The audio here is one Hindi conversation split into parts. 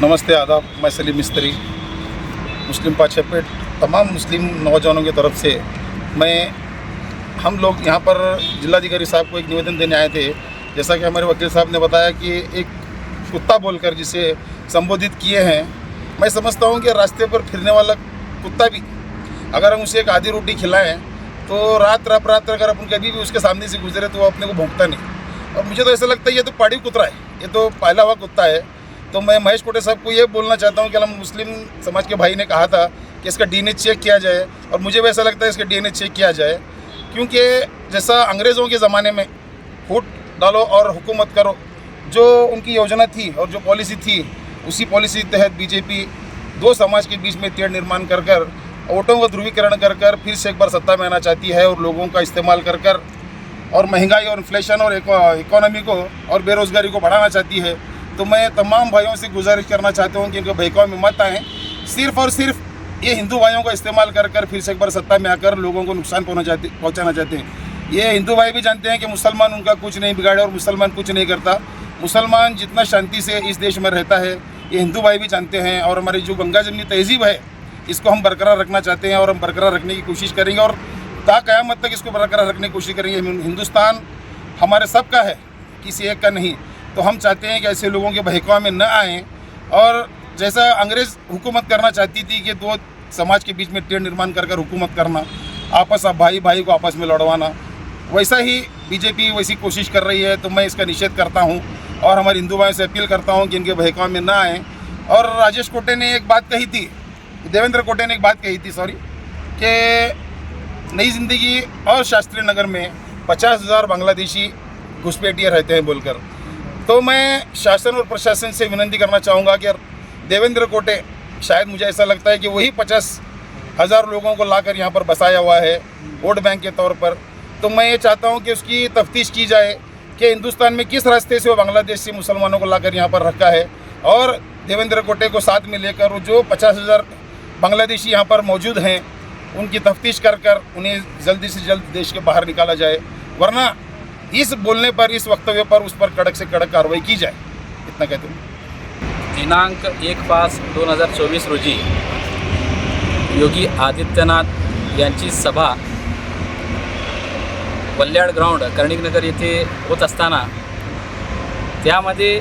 नमस्ते आदाब, मैं सलीम मिस्त्री मुस्लिम पातशाहपेट तमाम मुस्लिम नौजवानों की तरफ से हम लोग यहाँ पर जिलाधिकारी साहब को एक निवेदन देने आए थे। जैसा कि हमारे वकील साहब ने बताया कि एक कुत्ता बोलकर जिसे संबोधित किए हैं, मैं समझता हूँ कि रास्ते पर फिरने वाला कुत्ता भी अगर हम उसे एक आधी रोटी खिलाएं तो रात अगर अपन कभी भी उसके सामने से गुजरे तो वो अपने को भौंकता नहीं। और मुझे तो ऐसा लगता है ये तो पाड़ी कुत्ता है, ये तो पाला हुआ कुत्ता है। तो मैं महेश कोटे साहब को ये बोलना चाहता हूँ कि हम मुस्लिम समाज के भाई ने कहा था कि इसका डीएनए चेक किया जाए, और मुझे भी ऐसा लगता है इसका डीएनए चेक किया जाए, क्योंकि जैसा अंग्रेज़ों के ज़माने में वोट डालो और हुकूमत करो जो उनकी योजना थी और जो पॉलिसी थी, उसी पॉलिसी के तहत बीजेपी दो समाज के बीच में तेड़ निर्माण कर वोटों का ध्रुवीकरण कर फिर से एक बार सत्ता में आना चाहती है और लोगों का इस्तेमाल कर और महंगाई और इन्फ्लेशन और इकोनॉमी को और बेरोज़गारी को बढ़ाना चाहती है। तो मैं तमाम भाइयों से गुजारिश करना चाहता हूँ कि इनके बहकावे में मत आएँ। सिर्फ़ और सिर्फ ये हिंदू भाइयों का इस्तेमाल कर फिर से एक बार सत्ता में आकर लोगों को नुकसान पहुँचाना चाहते हैं। ये हिंदू भाई भी जानते हैं कि मुसलमान उनका कुछ नहीं बिगाड़े और मुसलमान कुछ नहीं करता। मुसलमान जितना शांति से इस देश में रहता है ये हिंदू भाई भी जानते हैं। और हमारी जो गंगा जमनी तहजीब है इसको हम बरकरार रखना चाहते हैं और हम बरकरार रखने की कोशिश करेंगे और क़यामत तक इसको बरकरार रखने की कोशिश करेंगे। हिंदुस्तान हमारे सब का है, किसी एक का नहीं। तो हम चाहते हैं कि ऐसे लोगों के बहकावे में न आएँ। और जैसा अंग्रेज़ हुकूमत करना चाहती थी कि दो समाज के बीच में तेड़ निर्माण कर हुकूमत करना, भाई भाई को आपस में लड़वाना, वैसा ही बीजेपी वैसी कोशिश कर रही है। तो मैं इसका निषेध करता हूँ और हमारे हिंदू भाइयों से अपील करता हूँ कि इनके बहकावे में न आएँ। और राजेश कोटे ने एक बात कही थी, देवेंद्र कोटे ने एक बात कही थी कि नई ज़िंदगी और शास्त्री नगर में 50,000 बांग्लादेशी घुसपैठिए रहते हैं बोलकर। तो मैं शासन और प्रशासन से विनती करना चाहूँगा कि देवेंद्र कोटे, शायद मुझे ऐसा लगता है कि वही 50,000 लोगों को लाकर यहाँ पर बसाया हुआ है वोट बैंक के तौर पर। तो मैं ये चाहता हूँ कि उसकी तफ्तीश की जाए कि हिंदुस्तान में किस रास्ते से वो बांग्लादेश से मुसलमानों को लाकर यहाँ पर रखा है, और देवेंद्र कोटे को साथ में लेकर जो 50,000 बांग्लादेशी यहाँ पर मौजूद हैं उनकी तफ्तीश कर उन्हें जल्दी से जल्द देश के बाहर निकाला जाए। वरना इस बोलने पर, इस वक्तव्य पर उस पर कड़क से कड़क कार्रवाई की जाए। इतना कहते हैं। दिनांक 1/5/2024 रोजी योगी आदित्यनाथ यांची सभा वल्याड ग्राउंड कर्णिकनगर येथे होत असताना त्यामध्ये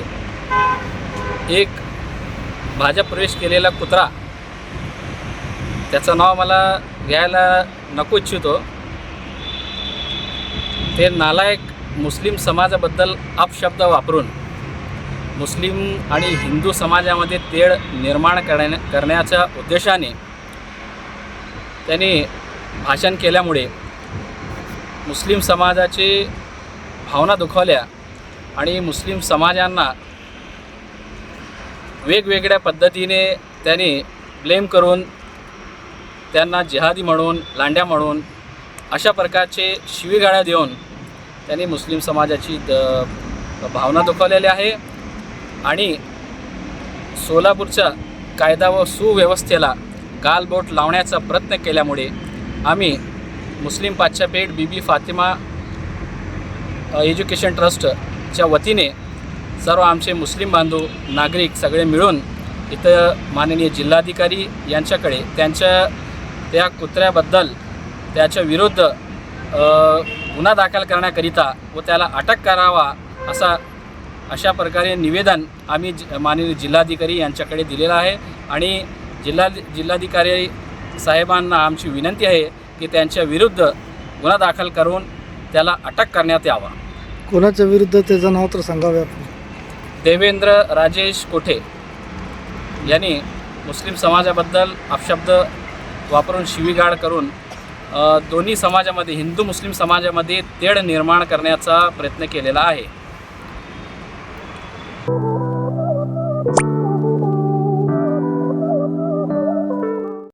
एक भाजप प्रवेश केलेला कुत्रा, त्याचं नाव मला घ्यायला नको इच्छितो, ते नालायक मुस्लिम समाजाबद्दल अपशब्द वापरून मुस्लिम आणि हिंदू समाजामध्ये तेढ निर्माण करण्याच्या उद्देशाने त्यांनी भाषण केल्यामुळे मुस्लिम समाजाची भावना दुखावल्या आणि मुस्लिम समाजांना वेगवेगळ्या पद्धतीने त्यांनी ब्लेम करून त्यांना जिहादी म्हणून, लांड्या म्हणून अशा प्रकारचे शिवीगाळ्या देऊन त्यांनी मुस्लिम समाजाची भावना दुखावलेली आहे। आणि सोलापूरच्या कायदा व सुव्यवस्थेला गालबोट लावण्याचा प्रयत्न केल्यामुळे आम्ही मुस्लिम पातशाहपेठ बीबी फातिमा एज्युकेशन ट्रस्टच्या वतीने सर्व आमचे मुस्लिम बांधव नागरिक सगळे मिळून इथं माननीय जिल्हाधिकारी यांच्याकडे त्या कुत्र्याबद्दल त्याच्या विरुद्ध गुन्हा दाखल करण्याकरिता व त्याला अटक करावा अशा प्रकारे निवेदन आम्ही माननीय जिल्हाधिकारी यांच्याकडे दिलेलं आहे। आणि जिल्हाधिकारी साहेबांना आमची विनंती आहे की त्यांच्या विरुद्ध गुन्हा दाखल करून त्याला अटक करण्यात यावा। कोणाच्या विरुद्ध त्याचं नाव तर सांगावे आपण? देवेंद्र राजेश कोठे यांनी मुस्लिम समाजाबद्दल अपशब्द वापरून शिवीगाळ करून दोन्ही समाजामध्ये, हिंदू मुस्लिम समाजामध्ये तेढ निर्माण करण्याचा प्रयत्न केलेला आहे।